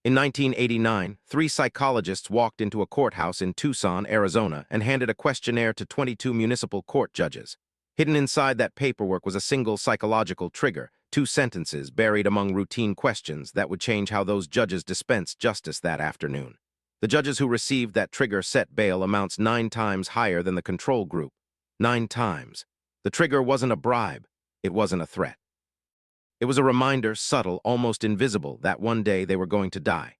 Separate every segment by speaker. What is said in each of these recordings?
Speaker 1: In 1989, three psychologists walked into a courthouse in Tucson, Arizona, and handed a questionnaire to 22 municipal court judges. Hidden inside that paperwork was a single psychological trigger, two sentences buried among routine questions that would change how those judges dispensed justice that afternoon. The judges who received that trigger set bail amounts 9 times higher than the control group. 9 times. The trigger wasn't a bribe. It wasn't a threat. It was a reminder, subtle, almost invisible, that one day they were going to die.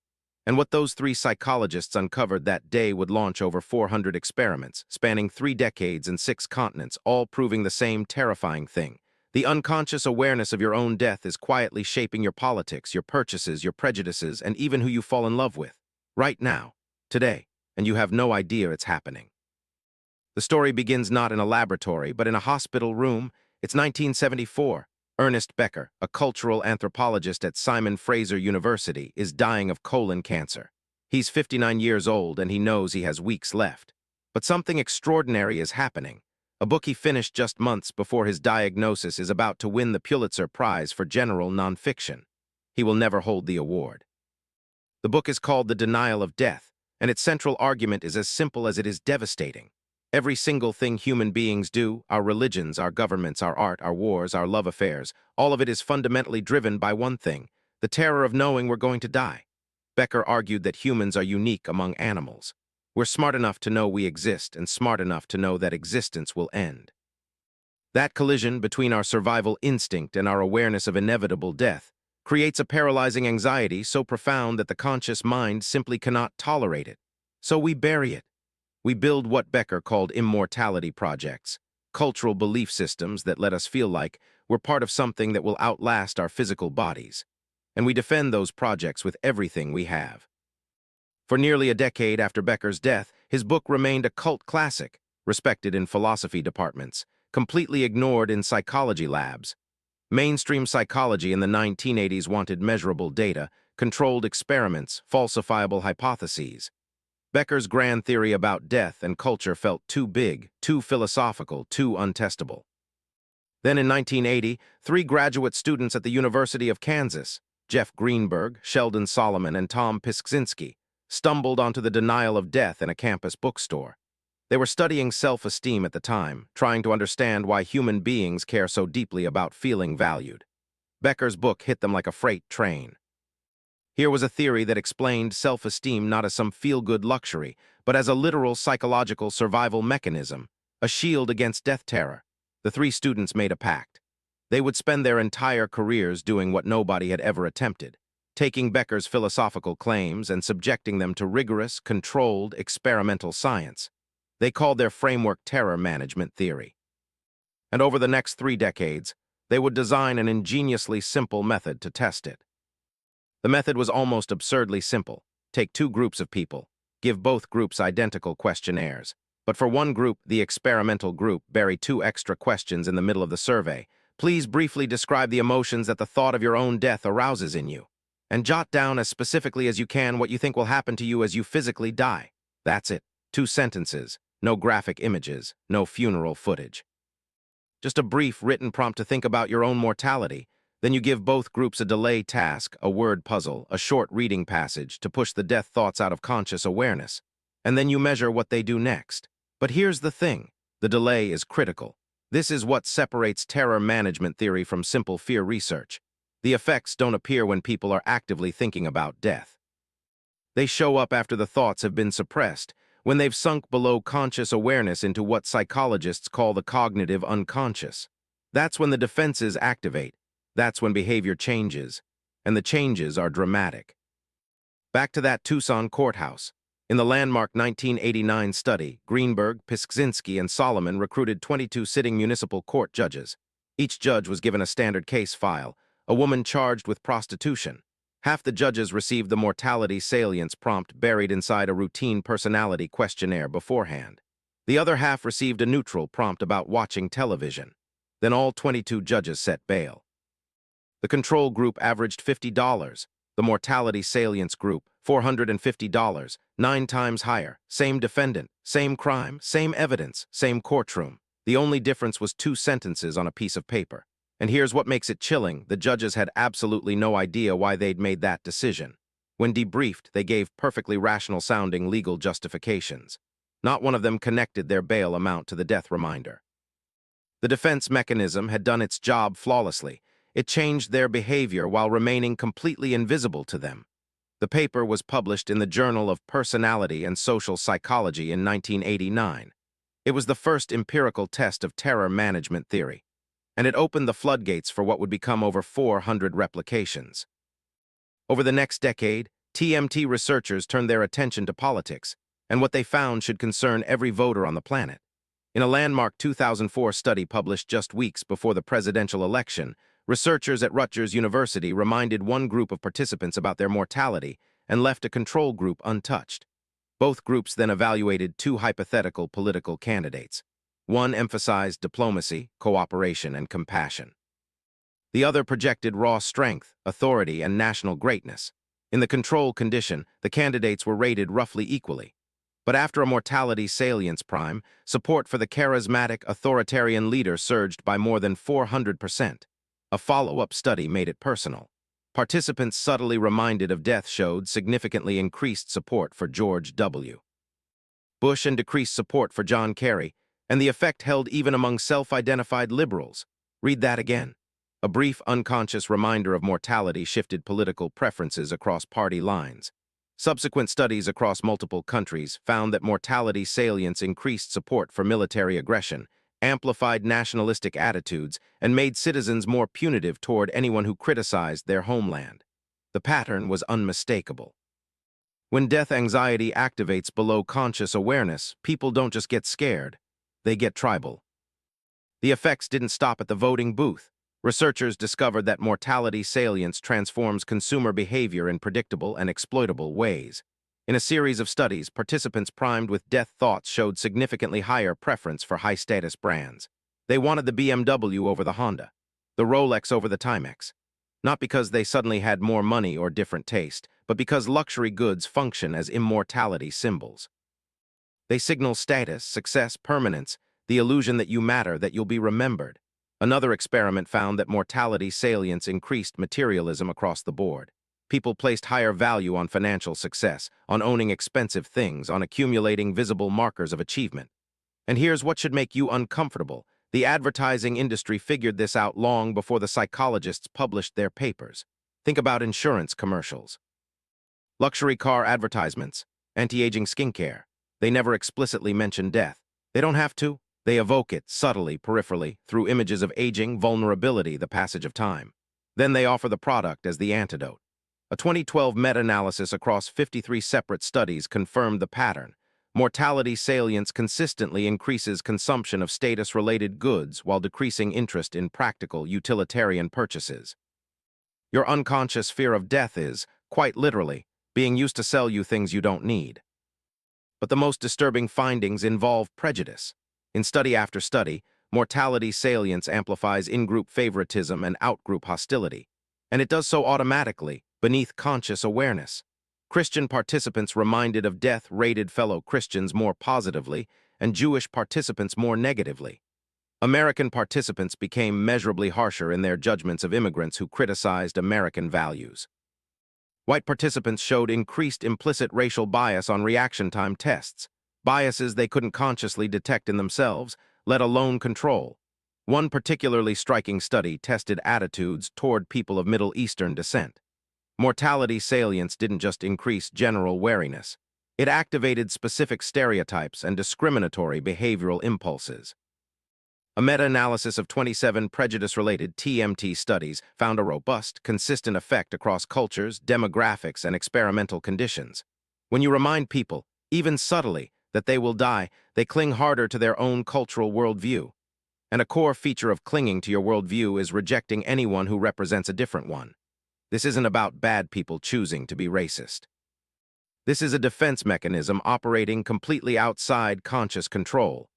Speaker 1: And what those three psychologists uncovered that day would launch over 400 experiments, spanning 3 decades and 6 continents, all proving the same terrifying thing. The unconscious awareness of your own death is quietly shaping your politics, your purchases, your prejudices, and even who you fall in love with. Right now, today, and you have no idea it's happening. The story begins not in a laboratory, but in a hospital room. It's 1974. Ernest Becker, a cultural anthropologist at Simon Fraser University, is dying of colon cancer. He's 59 years old and he knows he has weeks left. But something extraordinary is happening. A book he finished just months before his diagnosis is about to win the Pulitzer Prize for general nonfiction. He will never hold the award. The book is called The Denial of Death, and its central argument is as simple as it is devastating. Every single thing human beings do, our religions, our governments, our art, our wars, our love affairs, all of it is fundamentally driven by one thing, the terror of knowing we're going to die. Becker argued that humans are unique among animals. We're smart enough to know we exist and smart enough to know that existence will end. That collision between our survival instinct and our awareness of inevitable death creates a paralyzing anxiety so profound that the conscious mind simply cannot tolerate it. So we bury it. We build what Becker called immortality projects, cultural belief systems that let us feel like we're part of something that will outlast our physical bodies. And we defend those projects with everything we have. For nearly a decade after Becker's death, his book remained a cult classic, respected in philosophy departments, completely ignored in psychology labs. Mainstream psychology in the 1980s wanted measurable data, controlled experiments, falsifiable hypotheses. Becker's grand theory about death and culture felt too big, too philosophical, too untestable. Then in 1980, 3 graduate students at the University of Kansas, Jeff Greenberg, Sheldon Solomon, and Tom Piskzinski, stumbled onto The Denial of Death in a campus bookstore. They were studying self-esteem at the time, trying to understand why human beings care so deeply about feeling valued. Becker's book hit them like a freight train. Here was a theory that explained self-esteem not as some feel-good luxury, but as a literal psychological survival mechanism, a shield against death terror. The 3 students made a pact. They would spend their entire careers doing what nobody had ever attempted, taking Becker's philosophical claims and subjecting them to rigorous, controlled, experimental science. They called their framework terror management theory. And over the next 3 decades, they would design an ingeniously simple method to test it. The method was almost absurdly simple. Take 2 groups of people, give both groups identical questionnaires. But for one group, the experimental group, bury 2 extra questions in the middle of the survey. Please briefly describe the emotions that the thought of your own death arouses in you. And jot down as specifically as you can what you think will happen to you as you physically die. That's it. 2 sentences. No graphic images. No funeral footage. Just a brief written prompt to think about your own mortality. Then you give both groups a delay task, a word puzzle, a short reading passage to push the death thoughts out of conscious awareness. And then you measure what they do next. But here's the thing. The delay is critical. This is what separates terror management theory from simple fear research. The effects don't appear when people are actively thinking about death. They show up after the thoughts have been suppressed, when they've sunk below conscious awareness into what psychologists call the cognitive unconscious. That's when the defenses activate. That's when behavior changes, and the changes are dramatic. Back to that Tucson courthouse. In the landmark 1989 study, Greenberg, Piskzinski, and Solomon recruited 22 sitting municipal court judges. Each judge was given a standard case file, a woman charged with prostitution. Half the judges received the mortality salience prompt buried inside a routine personality questionnaire beforehand. The other half received a neutral prompt about watching television. Then all 22 judges set bail. The control group averaged $50. The mortality salience group, $450, 9 times higher. Same defendant, same crime, same evidence, same courtroom. The only difference was 2 sentences on a piece of paper. And here's what makes it chilling. The judges had absolutely no idea why they'd made that decision. When debriefed, they gave perfectly rational-sounding legal justifications. Not one of them connected their bail amount to the death reminder. The defense mechanism had done its job flawlessly. It changed their behavior while remaining completely invisible to them. The paper was published in the Journal of Personality and Social Psychology in 1989. It was the first empirical test of terror management theory, and it opened the floodgates for what would become over 400 replications. Over the next decade, TMT researchers turned their attention to politics, and what they found should concern every voter on the planet. In a landmark 2004 study published just weeks before the presidential election, researchers at Rutgers University reminded one group of participants about their mortality and left a control group untouched. Both groups then evaluated two hypothetical political candidates. One emphasized diplomacy, cooperation, and compassion. The other projected raw strength, authority, and national greatness. In the control condition, the candidates were rated roughly equally. But after a mortality salience prime, support for the charismatic, authoritarian leader surged by more than 400%. A follow-up study made it personal. Participants subtly reminded of death showed significantly increased support for George W. Bush and decreased support for John Kerry, and the effect held even among self-identified liberals. Read that again. A brief, unconscious reminder of mortality shifted political preferences across party lines. Subsequent studies across multiple countries found that mortality salience increased support for military aggression, amplified nationalistic attitudes, and made citizens more punitive toward anyone who criticized their homeland. The pattern was unmistakable. When death anxiety activates below conscious awareness, people don't just get scared, they get tribal. The effects didn't stop at the voting booth. Researchers discovered that mortality salience transforms consumer behavior in predictable and exploitable ways. In a series of studies, participants primed with death thoughts showed significantly higher preference for high-status brands. They wanted the BMW over the Honda, the Rolex over the Timex. Not because they suddenly had more money or different taste, but because luxury goods function as immortality symbols. They signal status, success, permanence, the illusion that you matter, that you'll be remembered. Another experiment found that mortality salience increased materialism across the board. People placed higher value on financial success, on owning expensive things, on accumulating visible markers of achievement. And here's what should make you uncomfortable. The advertising industry figured this out long before the psychologists published their papers. Think about insurance commercials, luxury car advertisements, anti-aging skincare. They never explicitly mention death. They don't have to. They evoke it subtly, peripherally, through images of aging, vulnerability, the passage of time. Then they offer the product as the antidote. A 2012 meta-analysis across 53 separate studies confirmed the pattern. Mortality salience consistently increases consumption of status-related goods while decreasing interest in practical, utilitarian purchases. Your unconscious fear of death is, quite literally, being used to sell you things you don't need. But the most disturbing findings involve prejudice. In study after study, mortality salience amplifies in-group favoritism and out-group hostility. And it does so automatically, beneath conscious awareness. Christian participants reminded of death rated fellow Christians more positively, and Jewish participants more negatively. American participants became measurably harsher in their judgments of immigrants who criticized American values. White participants showed increased implicit racial bias on reaction time tests, biases they couldn't consciously detect in themselves, let alone control. One particularly striking study tested attitudes toward people of Middle Eastern descent. Mortality salience didn't just increase general wariness. It activated specific stereotypes and discriminatory behavioral impulses. A meta-analysis of 27 prejudice-related TMT studies found a robust, consistent effect across cultures, demographics, and experimental conditions. When you remind people, even subtly, that they will die, they cling harder to their own cultural worldview. And a core feature of clinging to your worldview is rejecting anyone who represents a different one. This isn't about bad people choosing to be racist. This is a defense mechanism operating completely outside conscious control.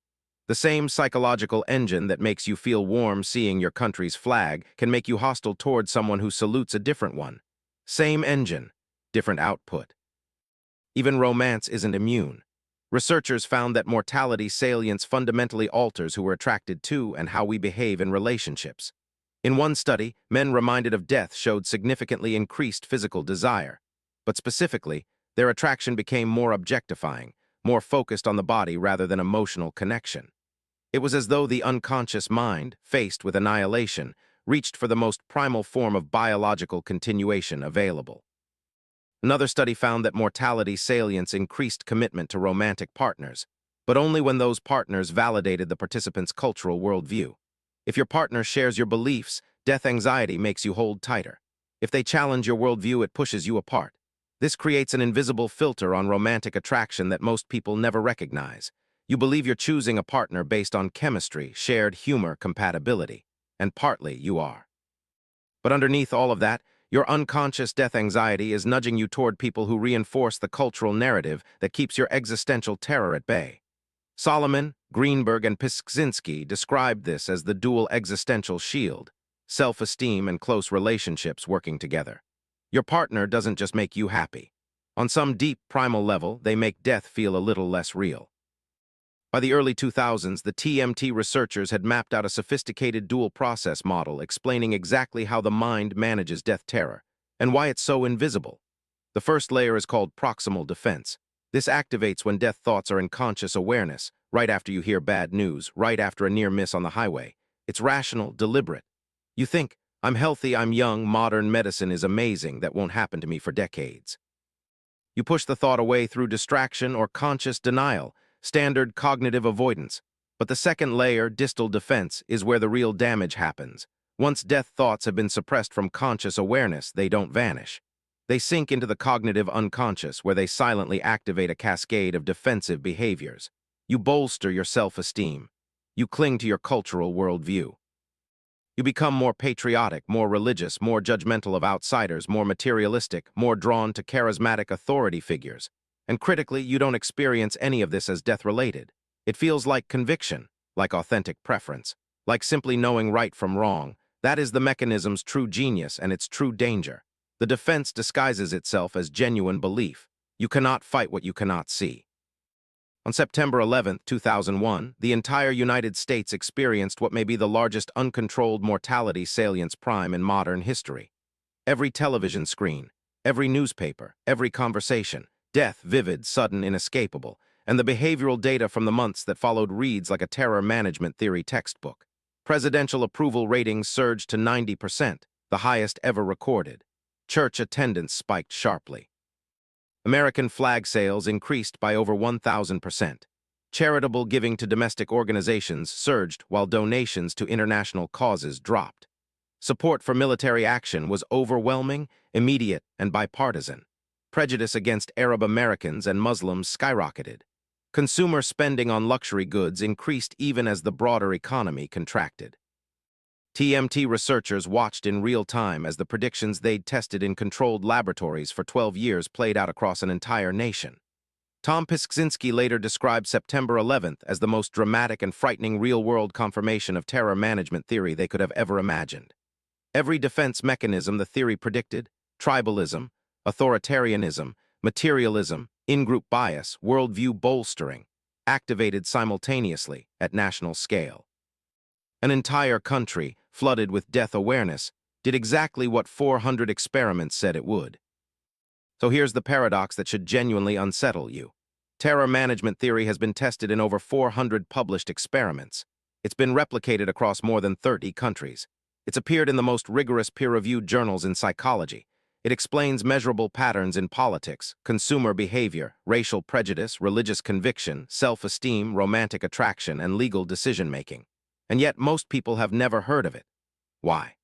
Speaker 1: The same psychological engine that makes you feel warm seeing your country's flag can make you hostile toward someone who salutes a different one. Same engine, different output. Even romance isn't immune. Researchers found that mortality salience fundamentally alters who we're attracted to and how we behave in relationships. In one study, men reminded of death showed significantly increased physical desire. but specifically, their attraction became more objectifying, more focused on the body rather than emotional connection. It was as though the unconscious mind, faced with annihilation, reached for the most primal form of biological continuation available. Another study found that mortality salience increased commitment to romantic partners, but only when those partners validated the participant's cultural worldview. If your partner shares your beliefs, death anxiety makes you hold tighter. If they challenge your worldview, it pushes you apart. This creates an invisible filter on romantic attraction that most people never recognize. You believe you're choosing a partner based on chemistry, shared humor, compatibility, and partly you are. But underneath all of that, your unconscious death anxiety is nudging you toward people who reinforce the cultural narrative that keeps your existential terror at bay. Solomon, Greenberg, and Piszczynski described this as the dual existential shield, self-esteem and close relationships working together. Your partner doesn't just make you happy. On some deep, primal level, they make death feel a little less real. By the early 2000s, the TMT researchers had mapped out a sophisticated dual-process model explaining exactly how the mind manages death terror and why it's so invisible. The first layer is called proximal defense. This activates when death thoughts are in conscious awareness, right after you hear bad news, right after a near miss on the highway. It's rational, deliberate. You think, I'm healthy, I'm young, modern medicine is amazing, that won't happen to me for decades. You push the thought away through distraction or conscious denial, standard cognitive avoidance. But the second layer, distal defense, is where the real damage happens. Once death thoughts have been suppressed from conscious awareness, they don't vanish. They sink into the cognitive unconscious, where they silently activate a cascade of defensive behaviors. You bolster your self-esteem. You cling to your cultural worldview. You become more patriotic, more religious, more judgmental of outsiders, more materialistic, more drawn to charismatic authority figures. And critically, you don't experience any of this as death-related. It feels like conviction, like authentic preference, like simply knowing right from wrong. That is the mechanism's true genius and its true danger. The defense disguises itself as genuine belief. You cannot fight what you cannot see. On September 11, 2001, the entire United States experienced what may be the largest uncontrolled mortality salience prime in modern history. Every television screen, every newspaper, every conversation, death vivid, sudden, inescapable, and the behavioral data from the months that followed reads like a terror management theory textbook. Presidential approval ratings surged to 90%, the highest ever recorded. Church attendance spiked sharply. American flag sales increased by over 1,000%. Charitable giving to domestic organizations surged while donations to international causes dropped. Support for military action was overwhelming, immediate, and bipartisan. Prejudice against Arab Americans and Muslims skyrocketed. Consumer spending on luxury goods increased even as the broader economy contracted. TMT researchers watched in real time as the predictions they'd tested in controlled laboratories for 12 years played out across an entire nation. Tom Piszczynski later described September 11th as the most dramatic and frightening real-world confirmation of terror management theory they could have ever imagined. Every defense mechanism the theory predicted, tribalism, authoritarianism, materialism, in-group bias, worldview bolstering, activated simultaneously at national scale. An entire country, flooded with death awareness, did exactly what 400 experiments said it would. So here's the paradox that should genuinely unsettle you. Terror management theory has been tested in over 400 published experiments. It's been replicated across more than 30 countries. It's appeared in the most rigorous peer-reviewed journals in psychology. It explains measurable patterns in politics, consumer behavior, racial prejudice, religious conviction, self-esteem, romantic attraction, and legal decision-making. And yet most people have never heard of it. Why?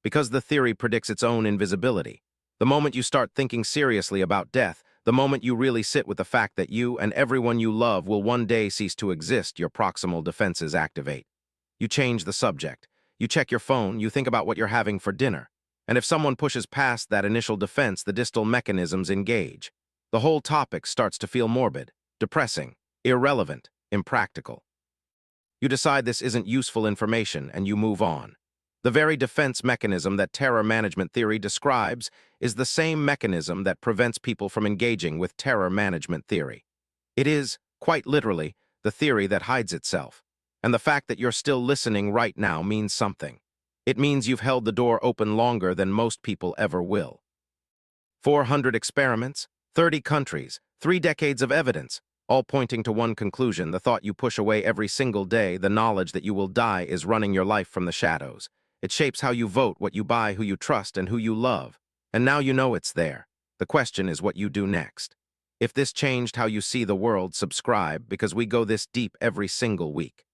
Speaker 1: Because the theory predicts its own invisibility. The moment you start thinking seriously about death, the moment you really sit with the fact that you and everyone you love will one day cease to exist, your proximal defenses activate. You change the subject. You check your phone, you think about what you're having for dinner. And if someone pushes past that initial defense, the distal mechanisms engage. The whole topic starts to feel morbid, depressing, irrelevant, impractical. You decide this isn't useful information and you move on. The very defense mechanism that terror management theory describes is the same mechanism that prevents people from engaging with terror management theory. It is, quite literally, the theory that hides itself. And the fact that you're still listening right now means something. It means you've held the door open longer than most people ever will. 400 experiments, 30 countries, 3 decades of evidence, all pointing to one conclusion: the thought you push away every single day, the knowledge that you will die, is running your life from the shadows. It shapes how you vote, what you buy, who you trust, and who you love. And now you know it's there. The question is what you do next. If this changed how you see the world, subscribe, because we go this deep every single week.